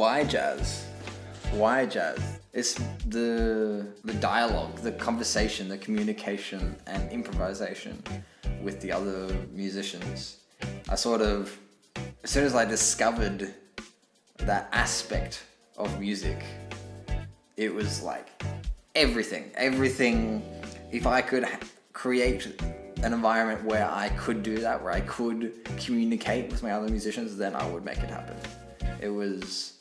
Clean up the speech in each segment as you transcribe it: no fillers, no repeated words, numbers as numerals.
why jazz? Why jazz? It's the dialogue, the conversation, the communication and improvisation with the other musicians. As soon as I discovered that aspect of music, it was like everything. If I could create an environment where I could do that, where I could communicate with my other musicians, then I would make it happen. It was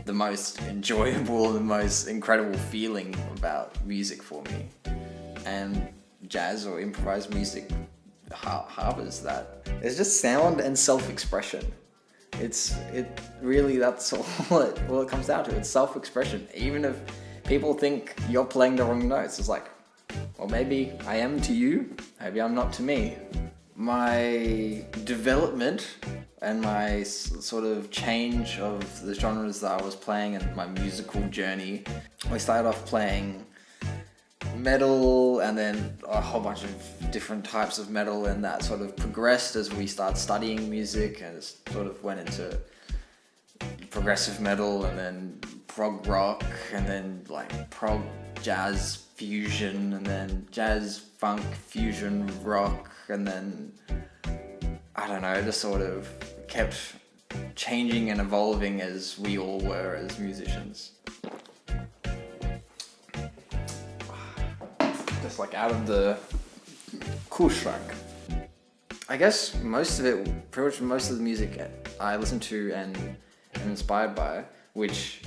the most enjoyable, the most incredible feeling about music for me. And jazz or improvised music harbors that. It's just sound and self-expression. That's all it comes down to. It's self-expression. Even if people think you're playing the wrong notes, it's like, well, maybe I am to you, maybe I'm not to me. My development and my sort of change of the genres that I was playing and my musical journey, I started off playing metal and then a whole bunch of different types of metal, and that sort of progressed as we started studying music, and it sort of went into progressive metal and then prog rock and then like prog jazz fusion and then jazz funk fusion rock, and then I don't know, it just sort of kept changing and evolving as we all were as musicians. Just like out of the Kühlschrank. I guess pretty much most of the music I listen to and am inspired by, which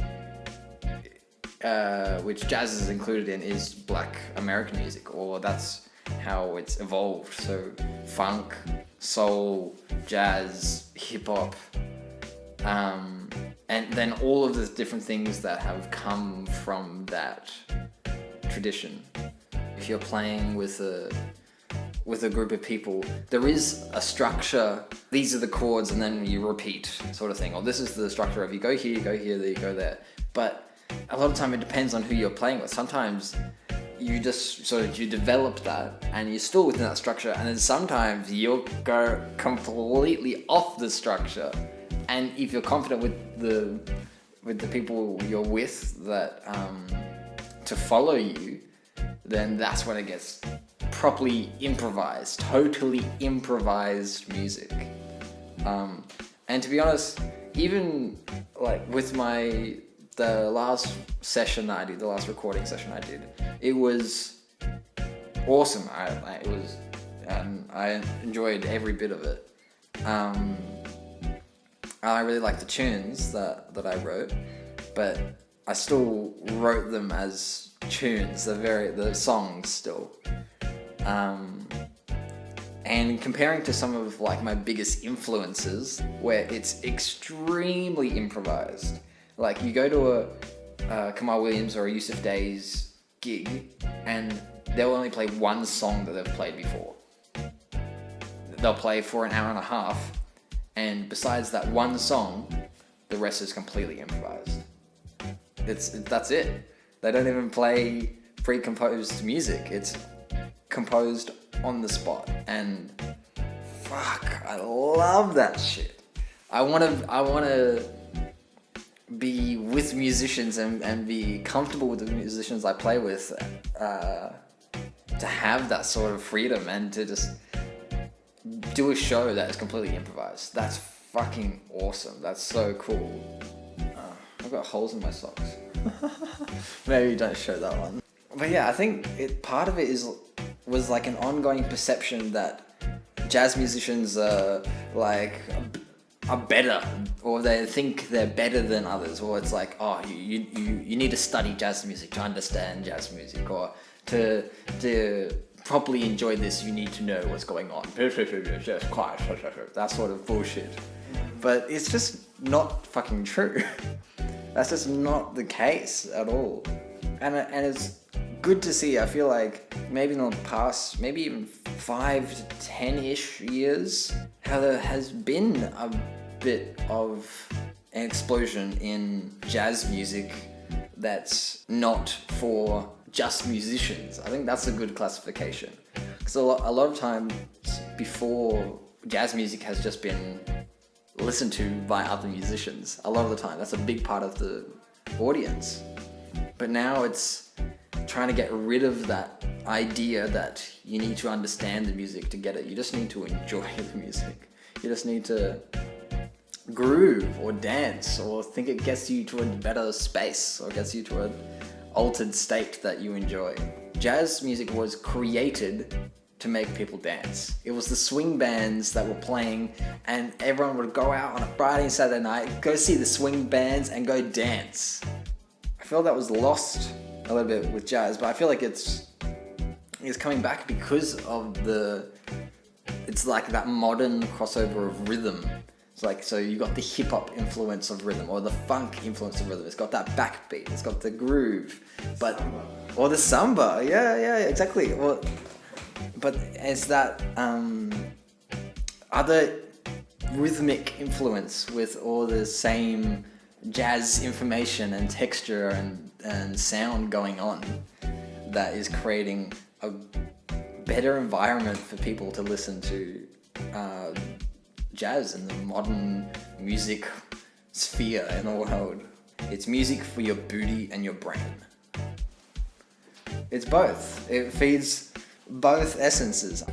jazz is included in, is Black American music, or that's how it's evolved. So funk, soul, jazz, hip hop, and then all of the different things that have come from that tradition. If you're playing with a group of people, there is a structure. These are the chords, and then you repeat, sort of thing. Or this is the structure of you go here, there, you go there. But a lot of time it depends on who you're playing with. Sometimes you just you develop that and you're still within that structure, and then sometimes you'll go completely off the structure. And if you're confident with the people you're with that to follow you, then that's when it gets properly improvised, totally improvised music. And to be honest, even like with the last session that I did, the last recording session I did, it was awesome. I enjoyed every bit of it. I really like the tunes that I wrote, but I still wrote them as tunes, the songs still. And comparing to some of like my biggest influences, where it's extremely improvised. Like you go to a Kamal Williams or a Yusuf Day's gig, and they'll only play one song that they've played before. They'll play for an hour and a half, and besides that one song, the rest is completely improvised. That's it. They don't even play pre-composed music. It's composed on the spot, and fuck, I love that shit. I wanna be with musicians and be comfortable with the musicians I play with, to have that sort of freedom and to just do a show that is completely improvised. That's fucking awesome. That's so cool. I've got holes in my socks. Maybe don't show that one. But yeah, I think part of it was like an ongoing perception that jazz musicians are better, or they think they're better than others, or it's like, oh, you need to study jazz music to understand jazz music, or to properly enjoy this you need to know what's going on. That sort of bullshit. But it's just not fucking true. That's just not the case at all. And it's good to see. I feel like maybe in the past, maybe even 5 to 10-ish years, how there has been a bit of an explosion in jazz music that's not for just musicians. I think that's a good classification. Because a lot of times before, jazz music has just been listened to by other musicians. A lot of the time, that's a big part of the audience. But now it's trying to get rid of that idea that you need to understand the music to get it. You just need to enjoy the music. You just need to groove or dance or think it gets you to a better space or gets you to an altered state that you enjoy. Jazz music was created to make people dance. It was the swing bands that were playing, and everyone would go out on a Friday and Saturday night, go see the swing bands and go dance. I feel that was lost a little bit with jazz, but I feel like it's coming back because of it's like that modern crossover of rhythm. It's like, so you got the hip hop influence of rhythm, or the funk influence of rhythm. It's got that backbeat, it's got the groove, or the samba. Yeah, exactly. But it's that other rhythmic influence with all the same jazz information and texture and sound going on that is creating a better environment for people to listen to jazz in the modern music sphere in the world. It's music for your booty and your brain. It's both. It feeds both essences.